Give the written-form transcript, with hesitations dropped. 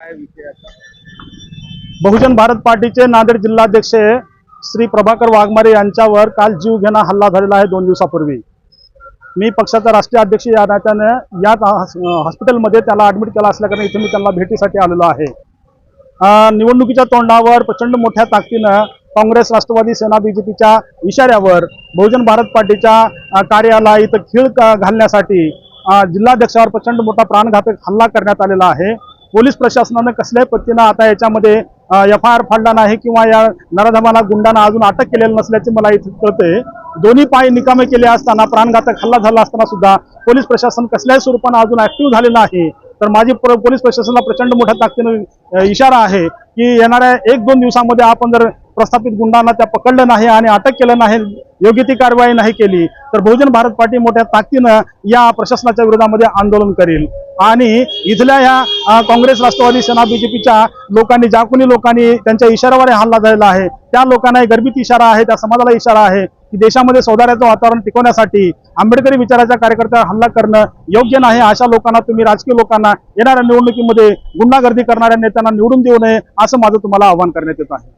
काय विषय आता? बहुजन भारत पार्टीचे नांदेड जिल्हाध्यक्ष श्री प्रभाकर वाघमारे यांच्यावर काल जीवघेणा हल्ला झालेला आहे 2 दिवसापूर्वी। मी पक्षाचा राष्ट्रीय अध्यक्ष या नात्याने या हॉस्पिटलमध्ये त्याला ॲडमिट केला असल्याने इथे मी त्यांना भेटीसाठी आलेलो आहे। निवडणुकीच्या तोंडावर प्रचंड मोठ्या ताकदीने काँग्रेस, राष्ट्रवादी, सेना, बीजेपीच्या इशाऱ्यावर बहुजन भारत पार्टीच्या कार्याला इथं खीळ घालण्यासाठी जिल्हाध्यक्षावर प्रचंड मोठा प्राणघातक हल्ला करण्यात आलेला आहे। पोलीस प्रशासनाने कसल्याही पद्धतीने आता याच्यामध्ये FIR फाडला नाही किंवा या नराधमाला गुंडांना अजून अटक केलेली नसल्याचे मला इथे कळते। दोन्ही पाय निकामे केले असताना, प्राणघातक हल्ला झाला असताना सुद्धा पोलीस प्रशासन कसल्याही स्वरूपाने अजून ऍक्टिव्ह झाले नाही। तर माझी पोलीस प्रशासनाला प्रचंड मोठ्या ताकदीने इशारा आहे की येणाऱ्या 1-2 दिवसांमध्ये आपण जर प्रस्थापित गुंडांना त्या पकडलं नाही आणि अटक केलं नाही, योग्य ती कारवाई नाही केली तर बहुजन भारत पार्टी मोठ्या ताकदीनं या प्रशासनाच्या विरोधामध्ये आंदोलन करेल। आणि इथल्या या काँग्रेस, राष्ट्रवादी, सेना, बीजेपीच्या लोकांनी, ज्या कोणी लोकांनी त्यांच्या इशाऱ्यावर हल्ला झालेला आहे त्या लोकांना गर्भित इशारा आहे, त्या समाजाला इशारा आहे की देशामध्ये सौदार्याचं वातावरण टिकवण्यासाठी आंबेडकरी विचाराच्या कार्यकर्त्यावर हल्ला करणं योग्य नाही। अशा लोकांना, तुम्ही राजकीय लोकांना येणाऱ्या निवडणुकीमध्ये गुंडागर्दी करणाऱ्या नेत्यांना निवडून देऊ नये असं माझं तुम्हाला आवाहन करण्यात येत आहे।